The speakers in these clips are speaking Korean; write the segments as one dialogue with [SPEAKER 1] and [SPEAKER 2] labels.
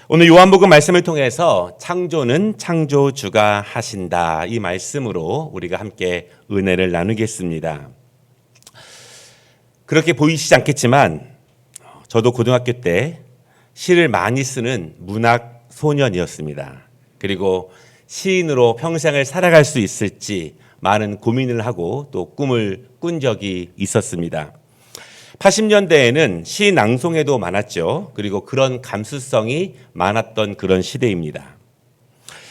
[SPEAKER 1] 오늘 요한복음 말씀을 통해서 창조는 창조주가 하신다, 이 말씀으로 우리가 함께 은혜를 나누겠습니다. 그렇게 보이시지 않겠지만 저도 고등학교 때 시를 많이 쓰는 문학 소년이었습니다. 그리고 시인으로 평생을 살아갈 수 있을지 많은 고민을 하고 또 꿈을 꾼 적이 있었습니다. 80년대에는 시 낭송회도 많았죠. 그리고 그런 감수성이 많았던 그런 시대입니다.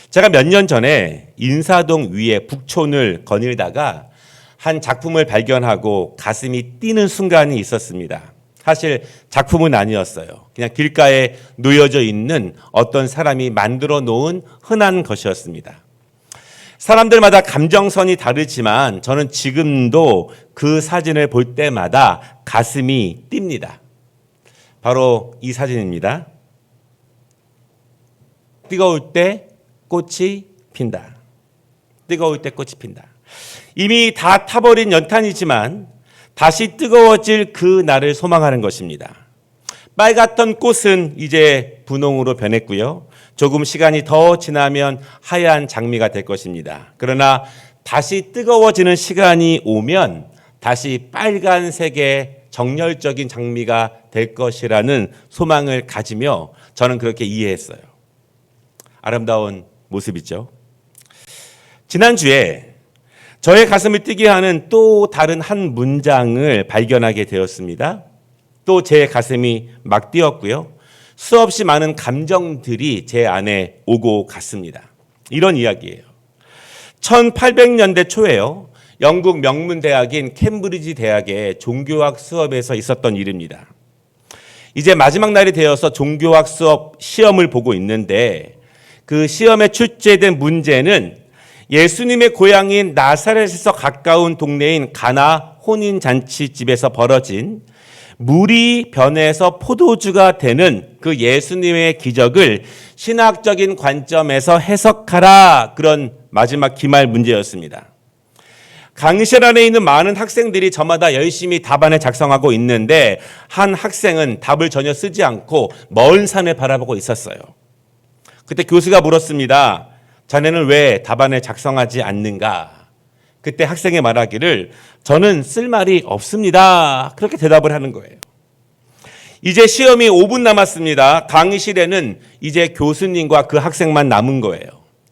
[SPEAKER 1] 제가 몇 년 전에 인사동 위에 북촌을 거닐다가 한 작품을 발견하고 가슴이 뛰는 순간이 있었습니다. 사실 작품은 아니었어요. 그냥 길가에 놓여져 있는 어떤 사람이 만들어 놓은 흔한 것이었습니다. 사람들마다 감정선이 다르지만 저는 지금도 그 사진을 볼 때마다 가슴이 뜁니다. 바로 이 사진입니다. 뜨거울 때 꽃이 핀다. 뜨거울 때 꽃이 핀다. 이미 다 타버린 연탄이지만 다시 뜨거워질 그 날을 소망하는 것입니다. 빨갛던 꽃은 이제 분홍으로 변했고요. 조금 시간이 더 지나면 하얀 장미가 될 것입니다. 그러나 다시 뜨거워지는 시간이 오면 다시 빨간색의 정열적인 장미가 될 것이라는 소망을 가지며 저는 그렇게 이해했어요. 아름다운 모습이죠. 지난주에 저의 가슴을 뛰게 하는 또 다른 한 문장을 발견하게 되었습니다. 또 제 가슴이 막 뛰었고요. 수없이 많은 감정들이 제 안에 오고 갔습니다. 이런 이야기예요. 1800년대 초에요. 영국 명문대학인 캠브리지 대학의 종교학 수업에서 있었던 일입니다. 이제 마지막 날이 되어서 종교학 수업 시험을 보고 있는데 그 시험에 출제된 문제는 예수님의 고향인 나사렛에서 가까운 동네인 가나 혼인잔치집에서 벌어진 물이 변해서 포도주가 되는 그 예수님의 기적을 신학적인 관점에서 해석하라, 그런 마지막 기말 문제였습니다. 강의실 안에 있는 많은 학생들이 저마다 열심히 답안을 작성하고 있는데 한 학생은 답을 전혀 쓰지 않고 먼 산을 바라보고 있었어요. 그때 교수가 물었습니다. 자네는 왜 답안을 작성하지 않는가? 그때 학생이 말하기를 저는 쓸 말이 없습니다. 그렇게 대답을 하는 거예요. 이제 시험이 5분 남았습니다. 강의실에는 이제 교수님과 그 학생만 남은 거예요.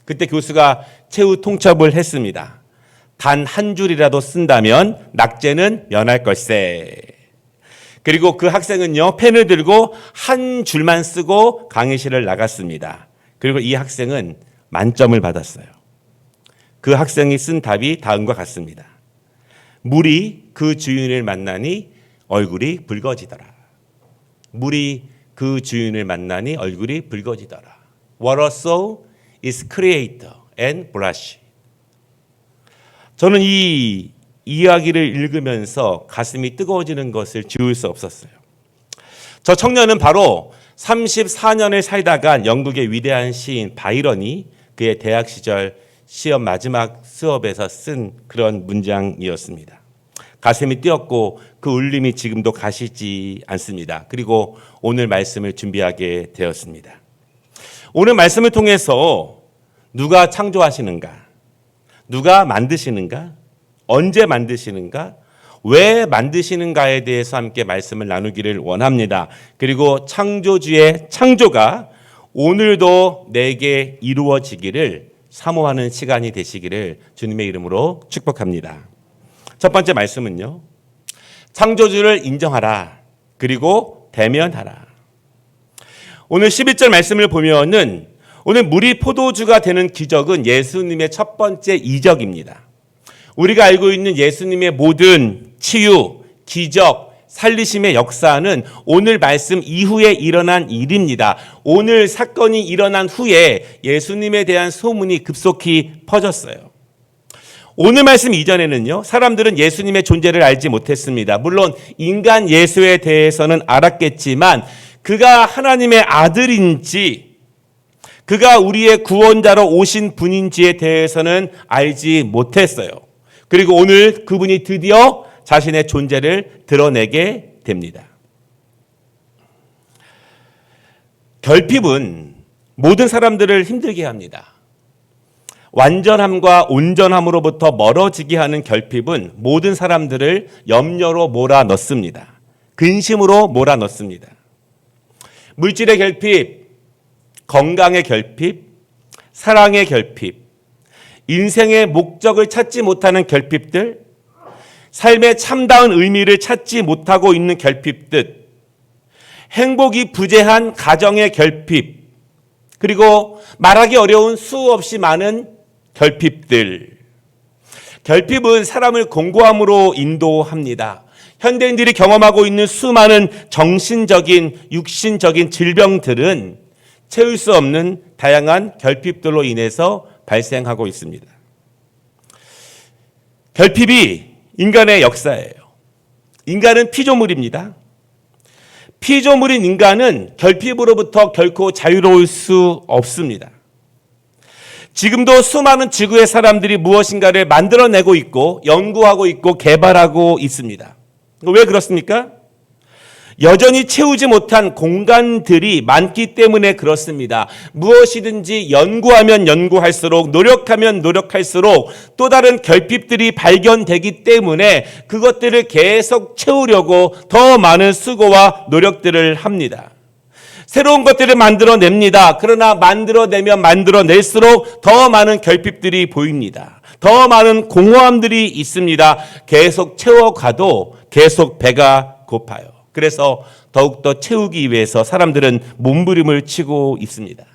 [SPEAKER 1] 그때 교수가 최후 통첩을 했습니다. 단 한 줄이라도 쓴다면 낙제는 면할 걸세. 그리고 그 학생은요, 펜을 들고 한 줄만 쓰고 강의실을 나갔습니다. 그리고 이 학생은 만점을 받았어요. 그 학생이 쓴 답이 다음과 같습니다. 물이 그 주인을 만나니 얼굴이 붉어지더라. 물이 그 주인을 만나니 얼굴이 붉어지더라. Water soul is creator and blush. 저는 이 이야기를 읽으면서 가슴이 뜨거워지는 것을 지울 수 없었어요. 저 청년은 바로 34년을 살다가 영국의 위대한 시인 바이런이 그의 대학 시절 시험 마지막 수업에서 쓴 그런 문장이었습니다. 가슴이 뛰었고 그 울림이 지금도 가시지 않습니다. 그리고 오늘 말씀을 준비하게 되었습니다. 오늘 말씀을 통해서 누가 창조하시는가? 누가 만드시는가? 언제 만드시는가? 왜 만드시는가에 대해서 함께 말씀을 나누기를 원합니다. 그리고 창조주의 창조가 오늘도 내게 이루어지기를 사모하는 시간이 되시기를 주님의 이름으로 축복합니다. 첫 번째 말씀은요, 창조주를 인정하라. 그리고 대면하라. 오늘 11절 말씀을 보면은 오늘 물이 포도주가 되는 기적은 예수님의 첫 번째 이적입니다. 우리가 알고 있는 예수님의 모든 치유, 기적, 살리심의 역사는 오늘 말씀 이후에 일어난 일입니다. 오늘 사건이 일어난 후에 예수님에 대한 소문이 급속히 퍼졌어요. 오늘 말씀 이전에는요, 사람들은 예수님의 존재를 알지 못했습니다. 물론 인간 예수에 대해서는 알았겠지만 그가 하나님의 아들인지 그가 우리의 구원자로 오신 분인지에 대해서는 알지 못했어요. 그리고 오늘 그분이 드디어 자신의 존재를 드러내게 됩니다. 결핍은 모든 사람들을 힘들게 합니다. 완전함과 온전함으로부터 멀어지게 하는 결핍은 모든 사람들을 염려로 몰아넣습니다. 근심으로 몰아넣습니다. 물질의 결핍, 건강의 결핍, 사랑의 결핍, 인생의 목적을 찾지 못하는 결핍들, 삶의 참다운 의미를 찾지 못하고 있는 결핍들, 행복이 부재한 가정의 결핍, 그리고 말하기 어려운 수없이 많은 결핍들. 결핍은 사람을 공고함으로 인도합니다. 현대인들이 경험하고 있는 수많은 정신적인, 육신적인 질병들은 채울 수 없는 다양한 결핍들로 인해서 발생하고 있습니다. 결핍이 인간의 역사예요. 인간은 피조물입니다. 피조물인 인간은 결핍으로부터 결코 자유로울 수 없습니다. 지금도 수많은 지구의 사람들이 무엇인가를 만들어내고 있고 연구하고 있고 개발하고 있습니다. 왜 그렇습니까? 여전히 채우지 못한 공간들이 많기 때문에 그렇습니다. 무엇이든지 연구하면 연구할수록, 노력하면 노력할수록 또 다른 결핍들이 발견되기 때문에 그것들을 계속 채우려고 더 많은 수고와 노력들을 합니다. 새로운 것들을 만들어냅니다. 그러나 만들어낼수록 더 많은 결핍들이 보입니다. 더 많은 공허함들이 있습니다. 계속 채워가도 계속 배가 고파요. 그래서 더욱더 채우기 위해서 사람들은 몸부림을 치고 있습니다.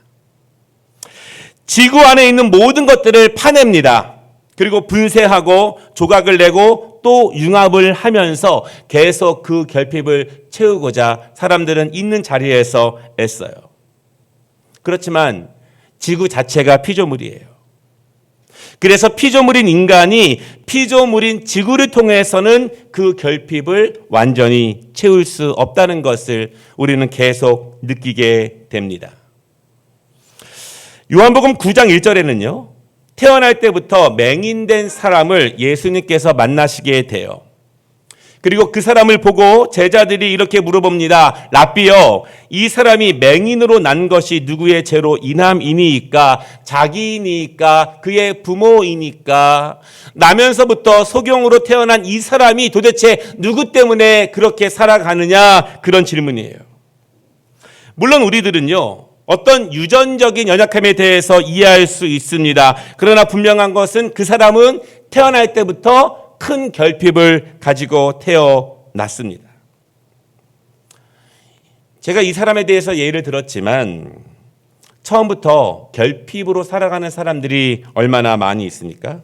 [SPEAKER 1] 지구 안에 있는 모든 것들을 파냅니다. 그리고 분쇄하고 조각을 내고 또 융합을 하면서 계속 그 결핍을 채우고자 사람들은 있는 자리에서 애써요. 그렇지만 지구 자체가 피조물이에요. 그래서 피조물인 인간이 피조물인 지구를 통해서는 그 결핍을 완전히 채울 수 없다는 것을 우리는 계속 느끼게 됩니다. 요한복음 9장 1절에는요. 태어날 때부터 맹인된 사람을 예수님께서 만나시게 돼요. 그리고 그 사람을 보고 제자들이 이렇게 물어봅니다. 랍비여, 이 사람이 맹인으로 난 것이 누구의 죄로 인함이니까? 자기이니까? 그의 부모이니까? 나면서부터 소경으로 태어난 이 사람이 도대체 누구 때문에 그렇게 살아가느냐? 그런 질문이에요. 물론 우리들은요, 어떤 유전적인 연약함에 대해서 이해할 수 있습니다. 그러나 분명한 것은 그 사람은 태어날 때부터 큰 결핍을 가지고 태어났습니다. 제가 이 사람에 대해서 예를 들었지만 처음부터 결핍으로 살아가는 사람들이 얼마나 많이 있습니까?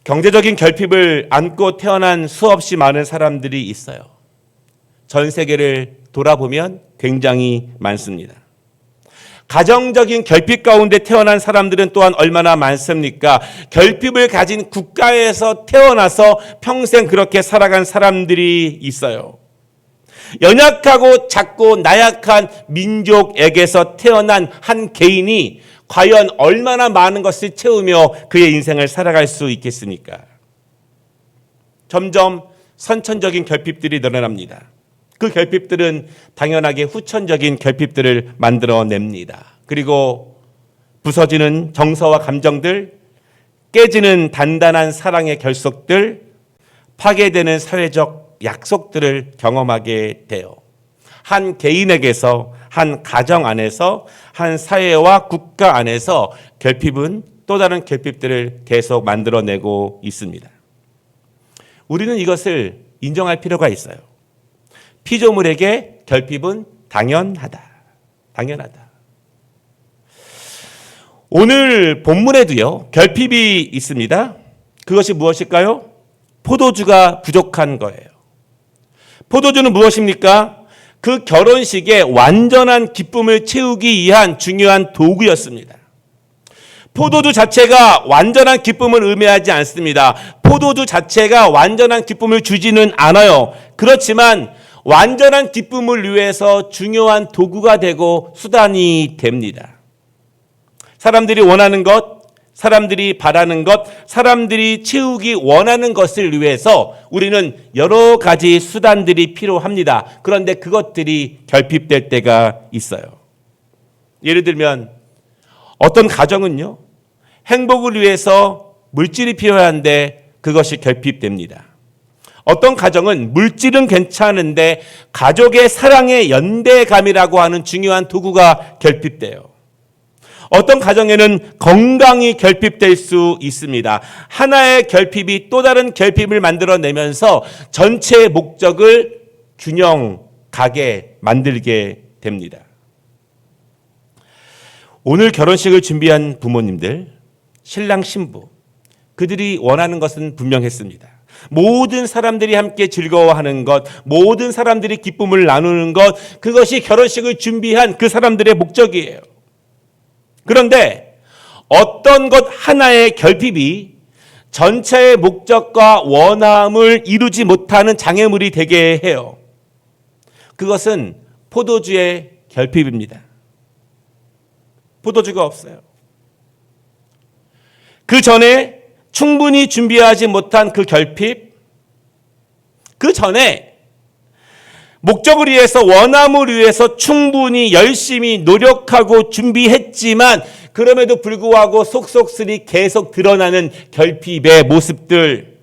[SPEAKER 1] 경제적인 결핍을 안고 태어난 수없이 많은 사람들이 있어요. 전 세계를 돌아보면 굉장히 많습니다. 가정적인 결핍 가운데 태어난 사람들은 또한 얼마나 많습니까? 결핍을 가진 국가에서 태어나서 평생 그렇게 살아간 사람들이 있어요. 연약하고 작고 나약한 민족에게서 태어난 한 개인이 과연 얼마나 많은 것을 채우며 그의 인생을 살아갈 수 있겠습니까? 점점 선천적인 결핍들이 늘어납니다. 그 결핍들은 당연하게 후천적인 결핍들을 만들어냅니다. 그리고 부서지는 정서와 감정들, 깨지는 단단한 사랑의 결속들, 파괴되는 사회적 약속들을 경험하게 돼요. 한 개인에게서, 한 가정 안에서, 한 사회와 국가 안에서 결핍은 또 다른 결핍들을 계속 만들어내고 있습니다. 우리는 이것을 인정할 필요가 있어요. 피조물에게 결핍은 당연하다. 오늘 본문에도요, 결핍이 있습니다. 그것이 무엇일까요? 포도주가 부족한 거예요. 포도주는 무엇입니까? 그 결혼식에 완전한 기쁨을 채우기 위한 중요한 도구였습니다. 포도주 자체가 완전한 기쁨을 의미하지 않습니다. 포도주 자체가 완전한 기쁨을 주지는 않아요. 그렇지만 완전한 기쁨을 위해서 중요한 도구가 되고 수단이 됩니다. 사람들이 원하는 것, 사람들이 바라는 것, 사람들이 채우기 원하는 것을 위해서 우리는 여러 가지 수단들이 필요합니다. 그런데 그것들이 결핍될 때가 있어요. 예를 들면 어떤 가정은요, 행복을 위해서 물질이 필요한데 그것이 결핍됩니다. 어떤 가정은 물질은 괜찮은데 가족의 사랑의 연대감이라고 하는 중요한 도구가 결핍돼요. 어떤 가정에는 건강이 결핍될 수 있습니다. 하나의 결핍이 또 다른 결핍을 만들어내면서 전체의 목적을 균형 가게 만들게 됩니다. 오늘 결혼식을 준비한 부모님들, 신랑 신부, 그들이 원하는 것은 분명했습니다. 모든 사람들이 함께 즐거워하는 것, 모든 사람들이 기쁨을 나누는 것, 그것이 결혼식을 준비한 그 사람들의 목적이에요. 그런데 어떤 것 하나의 결핍이 전체의 목적과 원함을 이루지 못하는 장애물이 되게 해요. 그것은 포도주의 결핍입니다. 포도주가 없어요. 그 전에 충분히 준비하지 못한 그 결핍, 그 전에 목적을 위해서 원함을 위해서 충분히 열심히 노력하고 준비했지만 그럼에도 불구하고 속속들이 계속 드러나는 결핍의 모습들,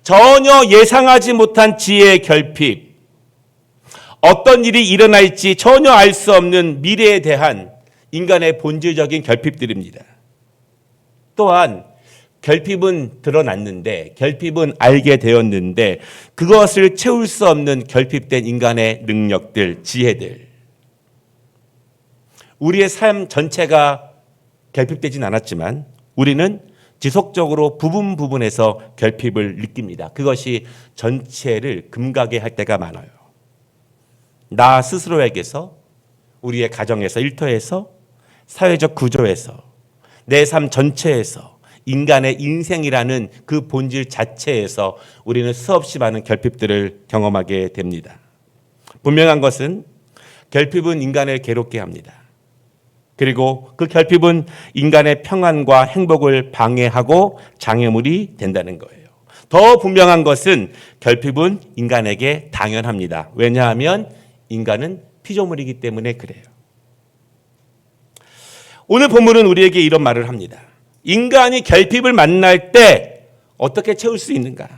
[SPEAKER 1] 전혀 예상하지 못한 지혜의 결핍, 어떤 일이 일어날지 전혀 알 수 없는 미래에 대한 인간의 본질적인 결핍들입니다. 또한 결핍은 드러났는데, 결핍은 알게 되었는데 그것을 채울 수 없는 결핍된 인간의 능력들, 지혜들. 우리의 삶 전체가 결핍되진 않았지만 우리는 지속적으로 부분에서 결핍을 느낍니다. 그것이 전체를 금가게 할 때가 많아요. 나 스스로에게서, 우리의 가정에서, 일터에서, 사회적 구조에서, 내 삶 전체에서, 인간의 인생이라는 그 본질 자체에서 우리는 수없이 많은 결핍들을 경험하게 됩니다. 분명한 것은 결핍은 인간을 괴롭게 합니다. 그리고 그 결핍은 인간의 평안과 행복을 방해하고 장애물이 된다는 거예요. 더 분명한 것은 결핍은 인간에게 당연합니다. 왜냐하면 인간은 피조물이기 때문에 그래요. 오늘 본문은 우리에게 이런 말을 합니다. 인간이 결핍을 만날 때 어떻게 채울 수 있는가?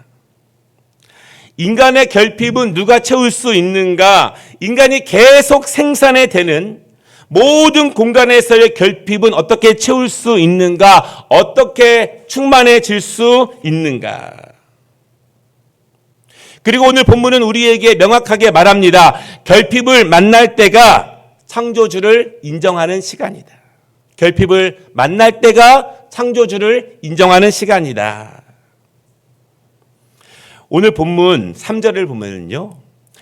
[SPEAKER 1] 인간의 결핍은 누가 채울 수 있는가? 인간이 계속 생산해 되는 모든 공간에서의 결핍은 어떻게 채울 수 있는가? 어떻게 충만해질 수 있는가? 그리고 오늘 본문은 우리에게 명확하게 말합니다. 결핍을 만날 때가 창조주를 인정하는 시간이다. 결핍을 만날 때가 창조주를 인정하는 시간이다. 오늘 본문 3절을 보면요,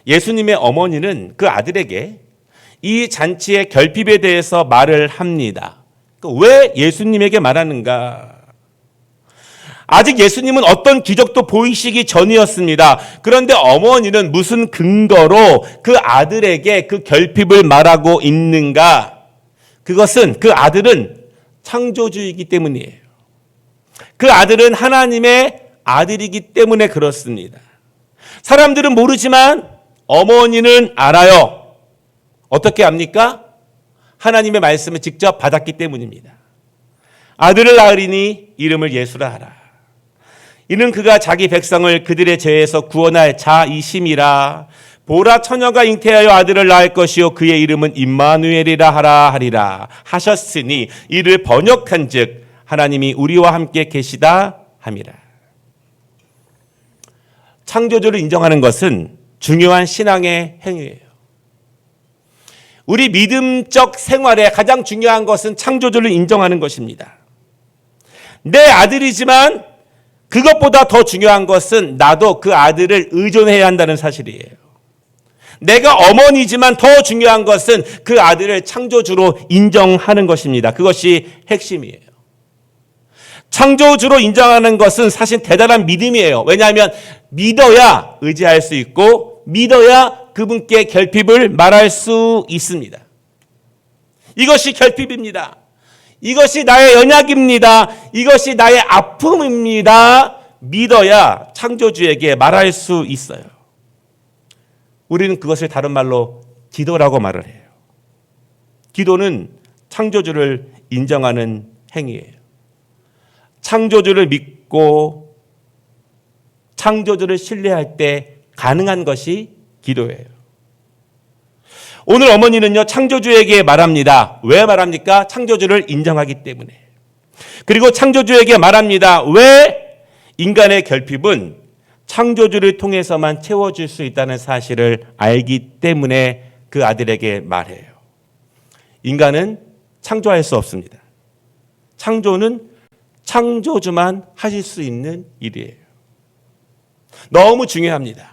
[SPEAKER 1] 예수님의 어머니는 그 아들에게 이 잔치의 결핍에 대해서 말을 합니다. 왜 예수님에게 말하는가? 아직 예수님은 어떤 기적도 보이시기 전이었습니다. 그런데 어머니는 무슨 근거로 그 아들에게 그 결핍을 말하고 있는가? 그것은 그 아들은 창조주이기 때문이에요. 그 아들은 하나님의 아들이기 때문에 그렇습니다. 사람들은 모르지만 어머니는 알아요. 어떻게 압니까? 하나님의 말씀을 직접 받았기 때문입니다. 아들을 낳으리니 이름을 예수라 하라. 이는 그가 자기 백성을 그들의 죄에서 구원할 자이심이라. 보라, 처녀가 잉태하여 아들을 낳을 것이요 그의 이름은 임마누엘이라 하라 하리라 하셨으니 이를 번역한즉 하나님이 우리와 함께 계시다 함이라. 창조주를 인정하는 것은 중요한 신앙의 행위예요. 우리 믿음적 생활에 가장 중요한 것은 창조주를 인정하는 것입니다. 내 아들이지만 그것보다 더 중요한 것은 나도 그 아들을 의존해야 한다는 사실이에요. 내가 어머니지만 더 중요한 것은 그 아들을 창조주로 인정하는 것입니다. 그것이 핵심이에요. 창조주로 인정하는 것은 사실 대단한 믿음이에요. 왜냐하면 믿어야 의지할 수 있고 믿어야 그분께 결핍을 말할 수 있습니다. 이것이 결핍입니다. 이것이 나의 연약입니다. 이것이 나의 아픔입니다. 믿어야 창조주에게 말할 수 있어요. 우리는 그것을 다른 말로 기도라고 말을 해요. 기도는 창조주를 인정하는 행위예요. 창조주를 믿고 창조주를 신뢰할 때 가능한 것이 기도예요. 오늘 어머니는요, 창조주에게 말합니다. 왜 말합니까? 창조주를 인정하기 때문에. 그리고 창조주에게 말합니다. 왜? 인간의 결핍은 창조주를 통해서만 채워줄 수 있다는 사실을 알기 때문에 그 아들에게 말해요. 인간은 창조할 수 없습니다. 창조는 창조주만 하실 수 있는 일이에요. 너무 중요합니다.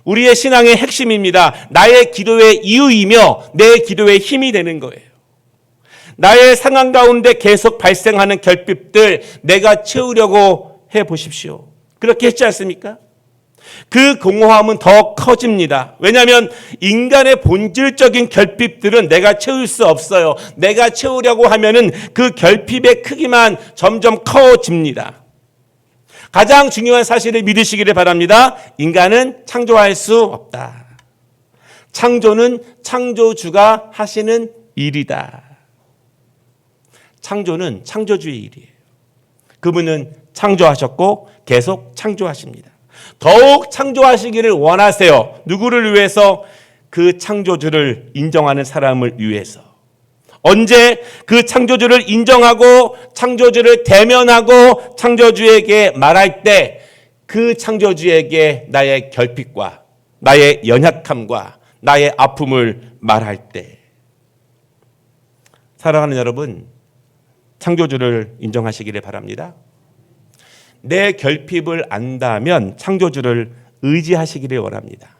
[SPEAKER 1] 우리의 신앙의 핵심입니다. 나의 기도의 이유이며 내 기도의 힘이 되는 거예요. 나의 상황 가운데 계속 발생하는 결핍들 내가 채우려고 해보십시오. 그렇게 했지 않습니까? 그 공허함은 더 커집니다. 왜냐하면 인간의 본질적인 결핍들은 내가 채울 수 없어요. 내가 채우려고 하면은 그 결핍의 크기만 점점 커집니다. 가장 중요한 사실을 믿으시기를 바랍니다. 인간은 창조할 수 없다. 창조는 창조주가 하시는 일이다. 창조는 창조주의 일이에요. 그분은 창조하셨고 계속 창조하십니다. 더욱 창조하시기를 원하세요. 누구를 위해서? 그 창조주를 인정하는 사람을 위해서. 언제 그 창조주를 인정하고 창조주를 대면하고 창조주에게 말할 때 그 창조주에게 나의 결핍과 나의 연약함과 나의 아픔을 말할 때. 사랑하는 여러분, 창조주를 인정하시기를 바랍니다. 내 결핍을 안다면 창조주를 의지하시기를 원합니다.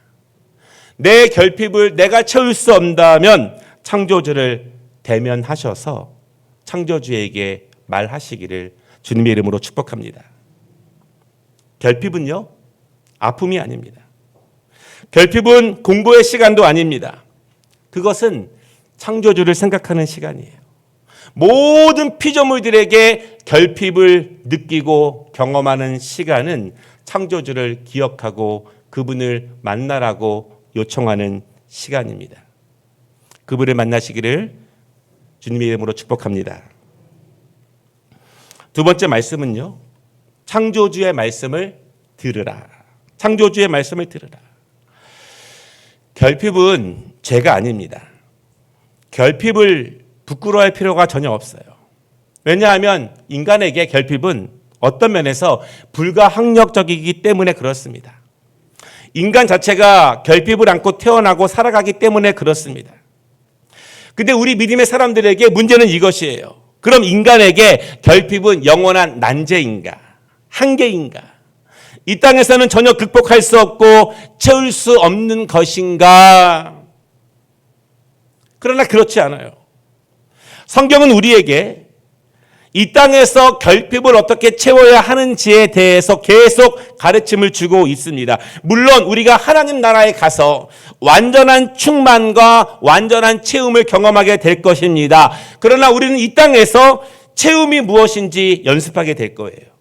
[SPEAKER 1] 내 결핍을 내가 채울 수 없다면 창조주를 대면하셔서 창조주에게 말하시기를 주님의 이름으로 축복합니다. 결핍은요, 아픔이 아닙니다. 결핍은 공부의 시간도 아닙니다. 그것은 창조주를 생각하는 시간이에요. 모든 피조물들에게 결핍을 느끼고 경험하는 시간은 창조주를 기억하고 그분을 만나라고 요청하는 시간입니다. 그분을 만나시기를 주님의 이름으로 축복합니다. 두 번째 말씀은요, 창조주의 말씀을 들으라. 창조주의 말씀을 들으라. 결핍은 죄가 아닙니다. 결핍을 부끄러워할 필요가 전혀 없어요. 왜냐하면 인간에게 결핍은 어떤 면에서 불가항력적이기 때문에 그렇습니다. 인간 자체가 결핍을 안고 태어나고 살아가기 때문에 그렇습니다. 근데 우리 믿음의 사람들에게 문제는 이것이에요. 그럼 인간에게 결핍은 영원한 난제인가? 한계인가? 이 땅에서는 전혀 극복할 수 없고 채울 수 없는 것인가? 그러나 그렇지 않아요. 성경은 우리에게 이 땅에서 결핍을 어떻게 채워야 하는지에 대해서 계속 가르침을 주고 있습니다. 물론 우리가 하나님 나라에 가서 완전한 충만과 완전한 채움을 경험하게 될 것입니다. 그러나 우리는 이 땅에서 채움이 무엇인지 연습하게 될 거예요.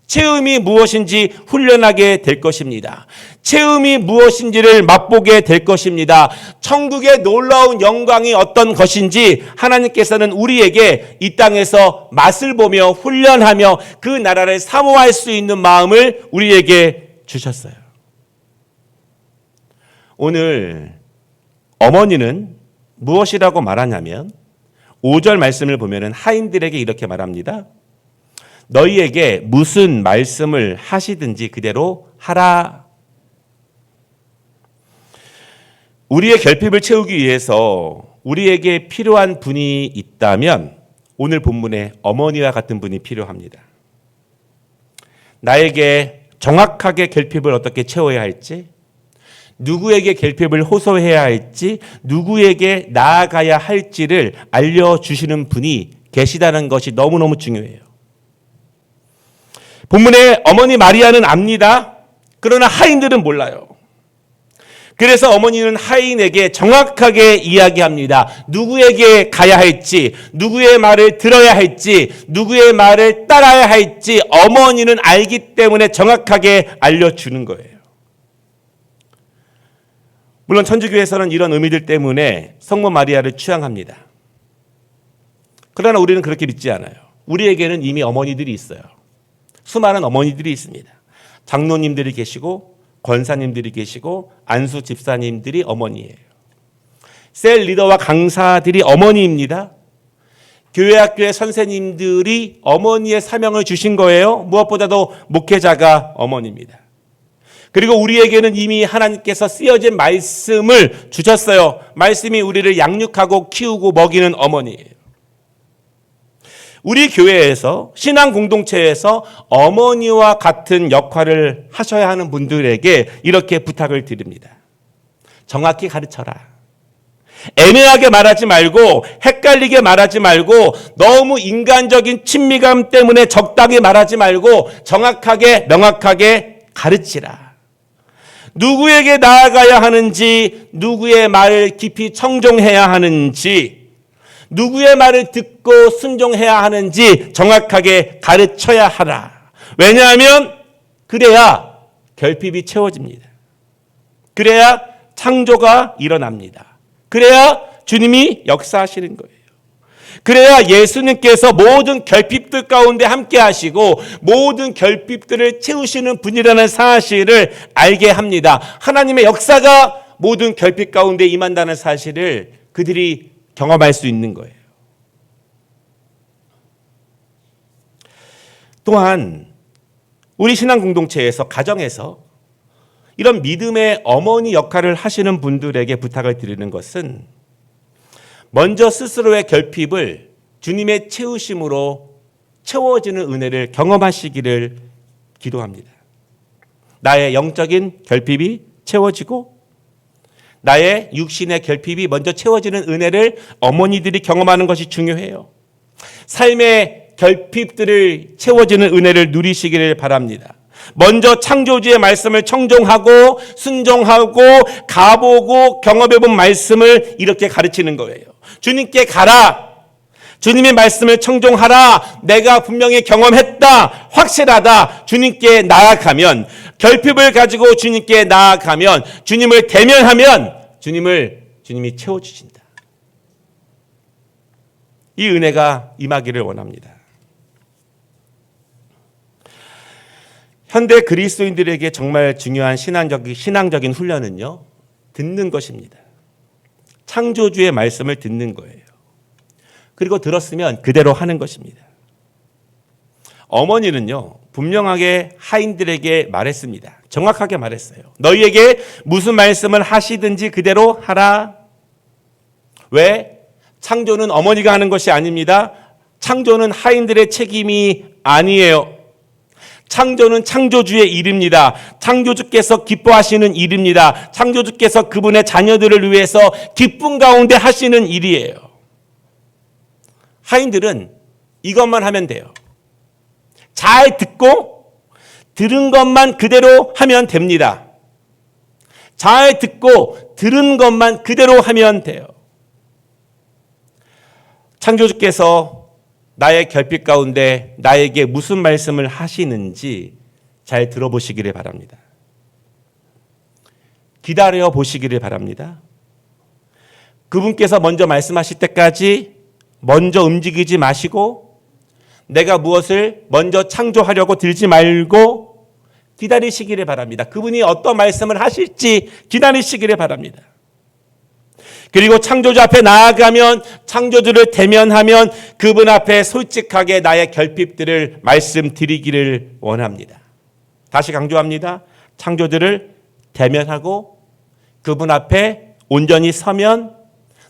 [SPEAKER 1] 채움이 무엇인지 훈련하게 될 것입니다. 채움이 무엇인지를 맛보게 될 것입니다. 천국의 놀라운 영광이 어떤 것인지 하나님께서는 우리에게 이 땅에서 맛을 보며 훈련하며 그 나라를 사모할 수 있는 마음을 우리에게 주셨어요. 오늘 어머니는 무엇이라고 말하냐면 5절 말씀을 보면 하인들에게 이렇게 말합니다. 너희에게 무슨 말씀을 하시든지 그대로 하라. 우리의 결핍을 채우기 위해서 우리에게 필요한 분이 있다면 오늘 본문에 어머니와 같은 분이 필요합니다. 나에게 정확하게 결핍을 어떻게 채워야 할지, 누구에게 결핍을 호소해야 할지, 누구에게 나아가야 할지를 알려주시는 분이 계시다는 것이 너무너무 중요해요. 본문에 어머니 마리아는 압니다. 그러나 하인들은 몰라요. 그래서 어머니는 하인에게 정확하게 이야기합니다. 누구에게 가야 할지, 누구의 말을 들어야 할지, 누구의 말을 따라야 할지 어머니는 알기 때문에 정확하게 알려주는 거예요. 물론 천주교에서는 이런 의미들 때문에 성모 마리아를 추앙합니다. 그러나 우리는 그렇게 믿지 않아요. 우리에게는 이미 어머니들이 있어요. 수많은 어머니들이 있습니다. 장로님들이 계시고 권사님들이 계시고 안수 집사님들이 어머니예요. 셀 리더와 강사들이 어머니입니다. 교회 학교의 선생님들이 어머니의 사명을 주신 거예요. 무엇보다도 목회자가 어머니입니다. 그리고 우리에게는 이미 하나님께서 쓰여진 말씀을 주셨어요. 말씀이 우리를 양육하고 키우고 먹이는 어머니예요. 우리 교회에서 신앙 공동체에서 어머니와 같은 역할을 하셔야 하는 분들에게 이렇게 부탁을 드립니다. 정확히 가르쳐라. 애매하게 말하지 말고 헷갈리게 말하지 말고 너무 인간적인 친밀감 때문에 적당히 말하지 말고 정확하게 명확하게 가르치라. 누구에게 나아가야 하는지, 누구의 말을 깊이 청종해야 하는지, 누구의 말을 듣고 순종해야 하는지 정확하게 가르쳐야 하라. 왜냐하면 그래야 결핍이 채워집니다. 그래야 창조가 일어납니다. 그래야 주님이 역사하시는 거예요. 그래야 예수님께서 모든 결핍들 가운데 함께 하시고 모든 결핍들을 채우시는 분이라는 사실을 알게 합니다. 하나님의 역사가 모든 결핍 가운데 임한다는 사실을 그들이 경험할 수 있는 거예요. 또한 우리 신앙 공동체에서 가정에서 이런 믿음의 어머니 역할을 하시는 분들에게 부탁을 드리는 것은 먼저 스스로의 결핍을 주님의 채우심으로 채워지는 은혜를 경험하시기를 기도합니다. 나의 영적인 결핍이 채워지고 나의 육신의 결핍이 먼저 채워지는 은혜를 어머니들이 경험하는 것이 중요해요. 삶의 결핍들을 채워지는 은혜를 누리시기를 바랍니다. 먼저 창조주의 말씀을 청종하고 순종하고 가보고 경험해본 말씀을 이렇게 가르치는 거예요. 주님께 가라. 주님의 말씀을 청종하라. 내가 분명히 경험했다. 확실하다. 주님께 나아가면, 결핍을 가지고 주님께 나아가면, 주님을 대면하면 주님이 채워주신다. 이 은혜가 임하기를 원합니다. 현대 그리스도인들에게 정말 중요한 신앙적인 훈련은요, 듣는 것입니다. 창조주의 말씀을 듣는 거예요. 그리고 들었으면 그대로 하는 것입니다. 어머니는요, 분명하게 하인들에게 말했습니다. 정확하게 말했어요. 너희에게 무슨 말씀을 하시든지 그대로 하라. 왜? 창조는 어머니가 하는 것이 아닙니다. 창조는 하인들의 책임이 아니에요. 창조는 창조주의 일입니다. 창조주께서 기뻐하시는 일입니다. 창조주께서 그분의 자녀들을 위해서 기쁨 가운데 하시는 일이에요. 하인들은 이것만 하면 돼요. 잘 듣고 들은 것만 그대로 하면 됩니다. 잘 듣고 들은 것만 그대로 하면 돼요. 창조주께서 나의 결핍 가운데 나에게 무슨 말씀을 하시는지 잘 들어보시기를 바랍니다. 기다려 보시기를 바랍니다. 그분께서 먼저 말씀하실 때까지 먼저 움직이지 마시고 내가 무엇을 먼저 창조하려고 들지 말고 기다리시기를 바랍니다. 그분이 어떤 말씀을 하실지 기다리시기를 바랍니다. 그리고 창조주 앞에 나아가면, 창조주를 대면하면 그분 앞에 솔직하게 나의 결핍들을 말씀드리기를 원합니다. 다시 강조합니다. 창조주를 대면하고 그분 앞에 온전히 서면,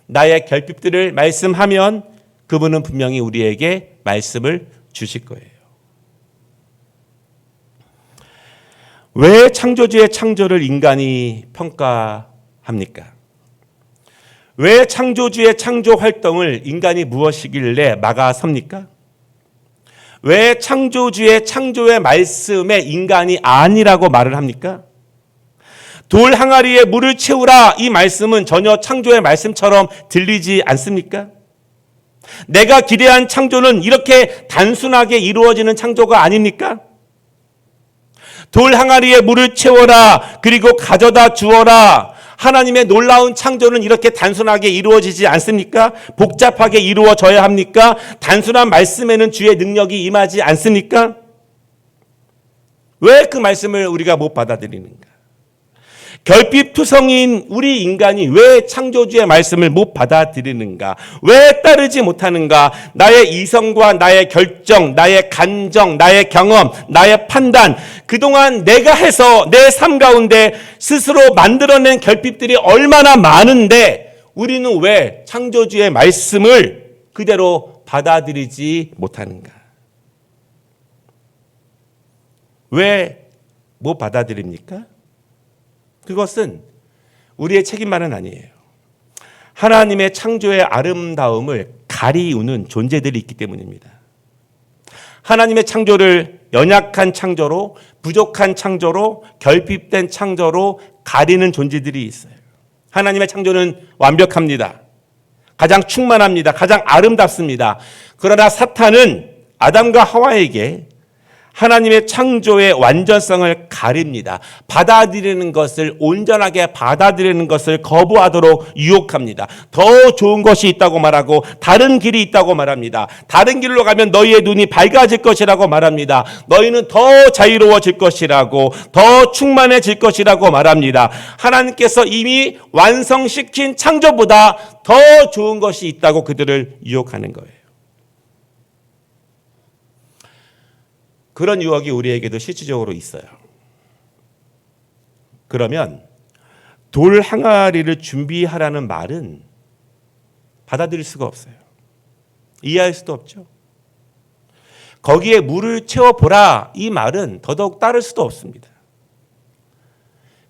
[SPEAKER 1] 나의 결핍들을 말씀하면 그분은 분명히 우리에게 말씀을 주실 거예요. 왜 창조주의 창조를 인간이 평가합니까? 왜 창조주의 창조 활동을 인간이 무엇이길래 막아섭니까? 왜 창조주의 창조의 말씀에 인간이 아니라고 말을 합니까? 돌 항아리에 물을 채우라, 이 말씀은 전혀 창조의 말씀처럼 들리지 않습니까? 내가 기대한 창조는 이렇게 단순하게 이루어지는 창조가 아닙니까? 돌 항아리에 물을 채워라, 그리고 가져다 주어라, 하나님의 놀라운 창조는 이렇게 단순하게 이루어지지 않습니까? 복잡하게 이루어져야 합니까? 단순한 말씀에는 주의 능력이 임하지 않습니까? 왜 그 말씀을 우리가 못 받아들이는가? 결핍투성인 우리 인간이 왜 창조주의 말씀을 못 받아들이는가? 왜 따르지 못하는가? 나의 이성과 나의 결정, 나의 감정, 나의 경험, 나의 판단, 그동안 내가 해서 내 삶 가운데 스스로 만들어낸 결핍들이 얼마나 많은데 우리는 왜 창조주의 말씀을 그대로 받아들이지 못하는가? 왜 못 받아들입니까? 그것은 우리의 책임만은 아니에요. 하나님의 창조의 아름다움을 가리우는 존재들이 있기 때문입니다. 하나님의 창조를 연약한 창조로, 부족한 창조로, 결핍된 창조로 가리는 존재들이 있어요. 하나님의 창조는 완벽합니다. 가장 충만합니다. 가장 아름답습니다. 그러나 사탄은 아담과 하와에게 하나님의 창조의 완전성을 가립니다. 받아들이는 것을, 온전하게 받아들이는 것을 거부하도록 유혹합니다. 더 좋은 것이 있다고 말하고 다른 길이 있다고 말합니다. 다른 길로 가면 너희의 눈이 밝아질 것이라고 말합니다. 너희는 더 자유로워질 것이라고, 더 충만해질 것이라고 말합니다. 하나님께서 이미 완성시킨 창조보다 더 좋은 것이 있다고 그들을 유혹하는 거예요. 그런 유혹이 우리에게도 실질적으로 있어요. 그러면 돌 항아리를 준비하라는 말은 받아들일 수가 없어요. 이해할 수도 없죠. 거기에 물을 채워보라 이 말은 더더욱 따를 수도 없습니다.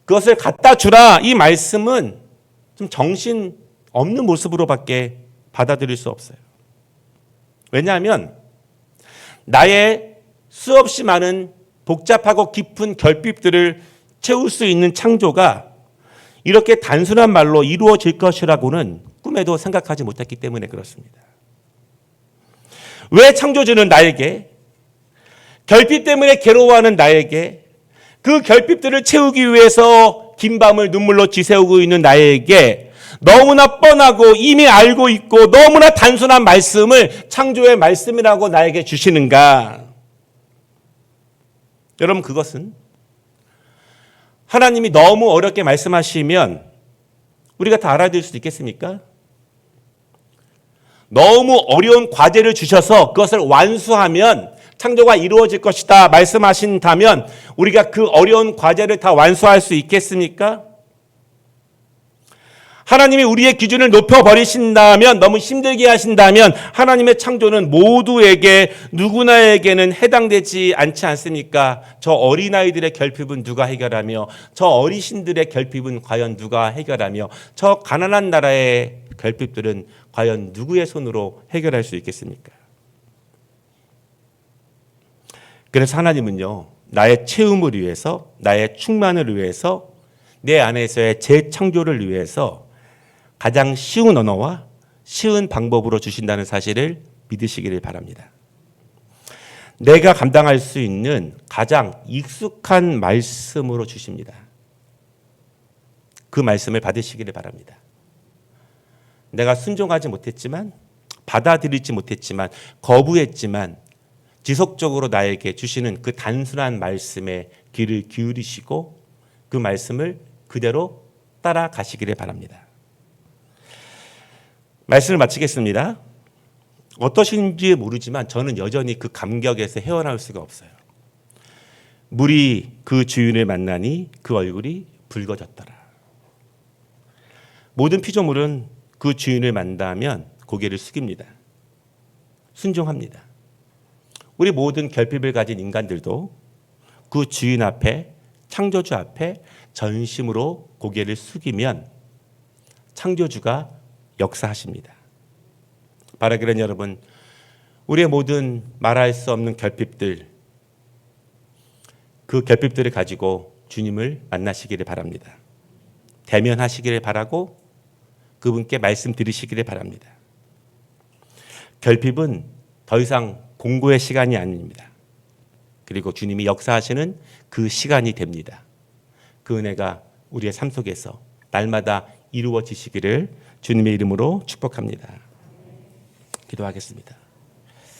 [SPEAKER 1] 그것을 갖다 주라 이 말씀은 좀 정신 없는 모습으로밖에 받아들일 수 없어요. 왜냐하면 나의 수없이 많은 복잡하고 깊은 결핍들을 채울 수 있는 창조가 이렇게 단순한 말로 이루어질 것이라고는 꿈에도 생각하지 못했기 때문에 그렇습니다. 왜 창조주는 나에게, 결핍 때문에 괴로워하는 나에게, 그 결핍들을 채우기 위해서 긴 밤을 눈물로 지새우고 있는 나에게 너무나 뻔하고 이미 알고 있고 너무나 단순한 말씀을 창조의 말씀이라고 나에게 주시는가? 여러분, 그것은 하나님이 너무 어렵게 말씀하시면 우리가 다 알아들을 수 있겠습니까? 너무 어려운 과제를 주셔서 그것을 완수하면 창조가 이루어질 것이다 말씀하신다면 우리가 그 어려운 과제를 다 완수할 수 있겠습니까? 하나님이 우리의 기준을 높여버리신다면, 너무 힘들게 하신다면 하나님의 창조는 모두에게, 누구나에게는 해당되지 않지 않습니까? 저 어린아이들의 결핍은 누가 해결하며, 저 어르신들의 결핍은 과연 누가 해결하며, 저 가난한 나라의 결핍들은 과연 누구의 손으로 해결할 수 있겠습니까? 그래서 하나님은요, 나의 채움을 위해서, 나의 충만을 위해서, 내 안에서의 재창조를 위해서 가장 쉬운 언어와 쉬운 방법으로 주신다는 사실을 믿으시기를 바랍니다. 내가 감당할 수 있는 가장 익숙한 말씀으로 주십니다. 그 말씀을 받으시기를 바랍니다. 내가 순종하지 못했지만, 받아들이지 못했지만, 거부했지만 지속적으로 나에게 주시는 그 단순한 말씀에 귀를 기울이시고 그 말씀을 그대로 따라가시기를 바랍니다. 말씀을 마치겠습니다. 어떠신지 모르지만 저는 여전히 그 감격에서 헤어나올 수가 없어요. 물이 그 주인을 만나니 그 얼굴이 붉어졌더라. 모든 피조물은 그 주인을 만나면 고개를 숙입니다. 순종합니다. 우리 모든 결핍을 가진 인간들도 그 주인 앞에, 창조주 앞에 전심으로 고개를 숙이면 창조주가 역사하십니다. 바라기는 여러분, 우리의 모든 말할 수 없는 결핍들, 그 결핍들을 가지고 주님을 만나시기를 바랍니다. 대면하시기를 바라고 그분께 말씀 들으시기를 바랍니다. 결핍은 더 이상 공고의 시간이 아닙니다. 그리고 주님이 역사하시는 그 시간이 됩니다. 그 은혜가 우리의 삶 속에서 날마다 이루어지시기를 주님의 이름으로 축복합니다. 기도하겠습니다.